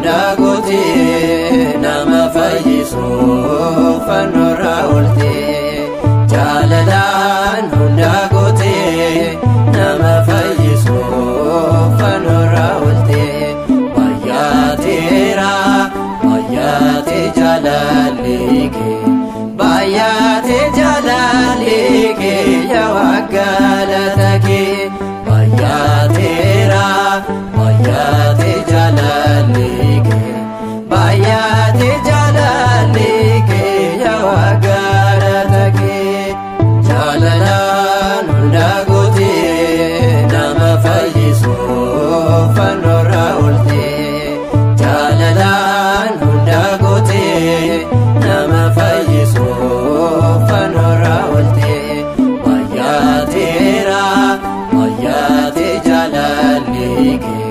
hunda gootee nama fayyisuuf fannoorra oolte. Jaalalaan hunda gootee nama fayyisuuf fannoorra oolte. Baay'ateera baay'atee jaalalli kee baay'atee jaalalli kee yaa Waaqaa kee. Baay'ateera baay'atee jaalalli kee baay'atee jaalalli kee yaa Waaqaa kee. Jaalalaan hunda gootee nama fayyisuuf fannoorra oolte. Jaalalaan hunda gootee nama fayyisuuf fannoorra oolte. Baay'ateera baay'atee jaalalli kee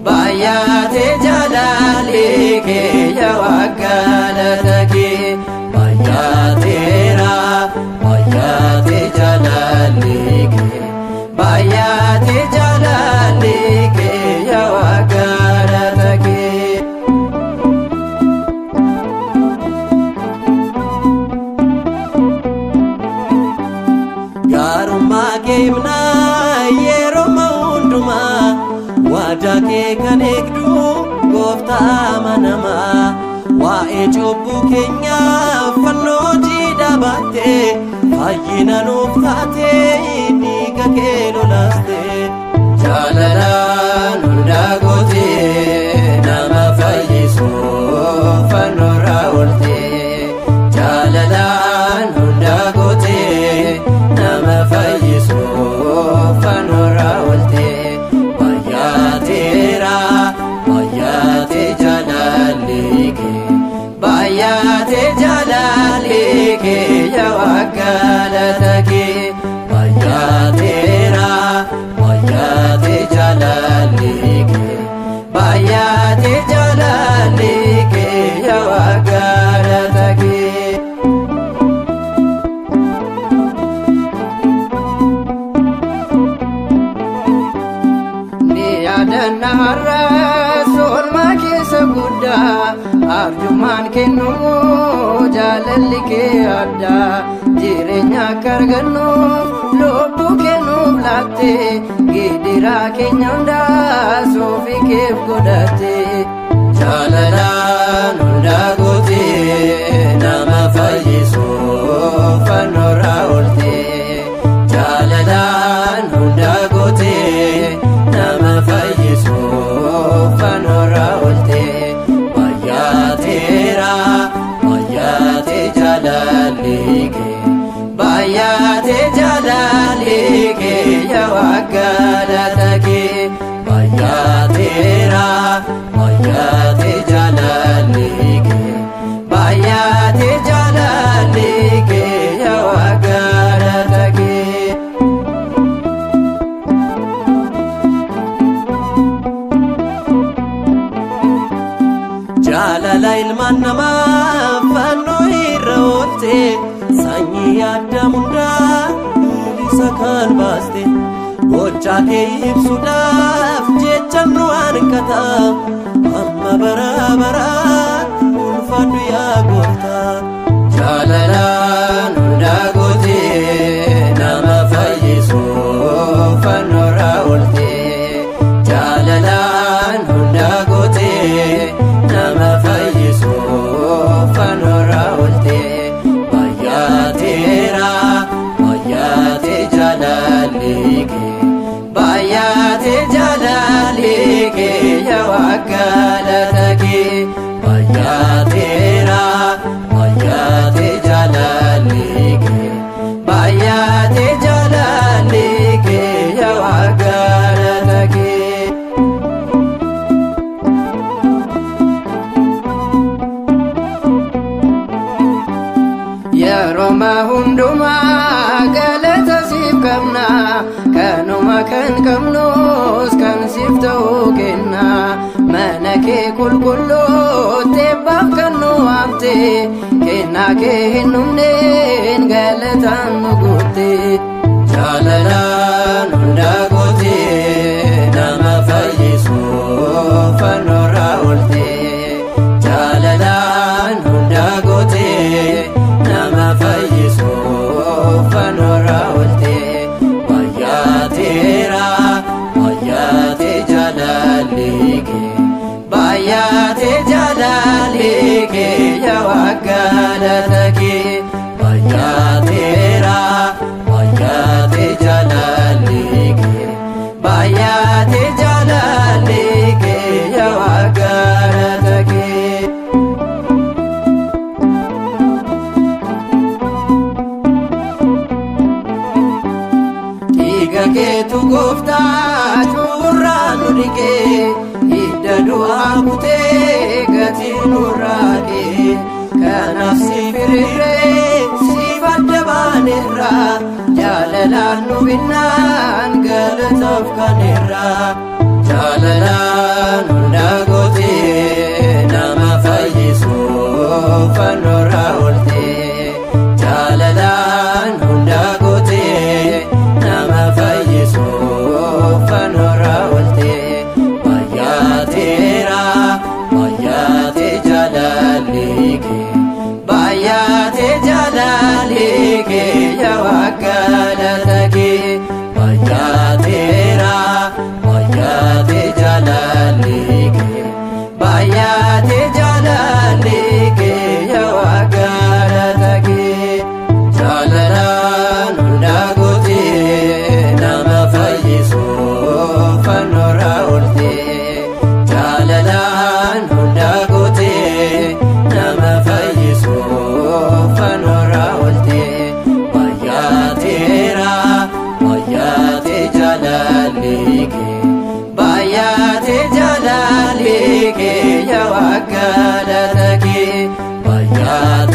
baay'atee jaalalli kee yaa Waaqaa kee. Baay'ateera baay'atee jaalalli kee baay'atee jaalalli kee yaa Waaqaa kee. Gaarummaa kee himnaa yeroo hundumaa waadaa kee kan eegdu Gooftaa amanamaa. Waa'ee cubbuu keenyaaf fannoo jiidhaa baattee fayyina nuuf taatee dhiiga kee lolaaste. Jaalalaan hunda gootee nama fayyisuuf fannoorra oolte. Jaalalaan hunda gootee nama fayyisuuf fannoorra oolte. Baay'ateera baay'atee jaalalli kee baay'atee jaalalli kee yaa Waaqaa kee. Baay'ateera baay'atee jaalalli kee baay'atee jaalalli kee yaa Waaqaa kee. Har'as oolmaa keessa guddaa arjummaan kennu jaalalli kee addaa. Jireenya akka argannuuf lubbuu kennuuf laatte gidiraa keenya hundaa soofii keef godhatte. Jaalalaan hunda gootee nama fayyisuuf fannoorra oolte. Jaalalaan hunda gootee nama fayyisuuf fannoorra oolte. Baay'ateera baay'atee jaalalli kee baay'atee jaalalli kee yaa Waaqaa kee. Baay'ateera baay'atee jaalalli kee baay'atee jaalalli kee yaa Waaqaa kee. Jaalala ilmaan namaa fannoo irra oolte. Sanyii Addaam hundaa mul'isa kan baaste. Gochaa kee ibsuudhaaf jecha nu hanqata. Amma bara baraatti ulfaadhu yaa Gooftaa. Jaalalaan hunda gootee nama fayyisuuf fannoorra oolte. Jaalalaan hunda gootee nama fayyisuuf fannoorra oolte. Baay'ateera baay'atee jaalalli kee baay'atee jaalalli kee yaa Waaqaa kee. Baay'ateera baay'atee jaalalli kee baay'atee jaalalli kee yaa Waaqaa kee. Yeroo hundumaa galata siif qabna kanuma kan qabnus kan siif ta'uu kenna. Mana kee qulqulluutti eebbaaf kan nu waamte kennaa kee hin dhumneen galataan nu guutte. Jaalalaan hunda gootee nama fayyisuuf fannoorra oolte. du'aa kutee gatii nurraa kee kanaaf si firirree siif adda baaneerra jaalalaan nu binnaan galataaf kaneerra jaalalaan hundaa gootee nama fayyisuuf fannoorraa ooltee jaalalaan hundaa gootee nama fayyisuuf fannoorraa ooltee baay'aateera baay'aatee jaalalli kee baay'aatee jaalalli kee yaa galata kee baay'aateera baay'aatee jaalalli kee baay'aatee jaalalli kee yaa galata kee jaalalaan hundaa gootee nama fayyisuuf fannoorraa ooltee jaalalaan hundaa gootee nama fayyisuuf fannoorraa ooltee baay'aateera baay'aatee jaalalli kee baay'aatee jaalalli kee yaa galata kee baay'aatee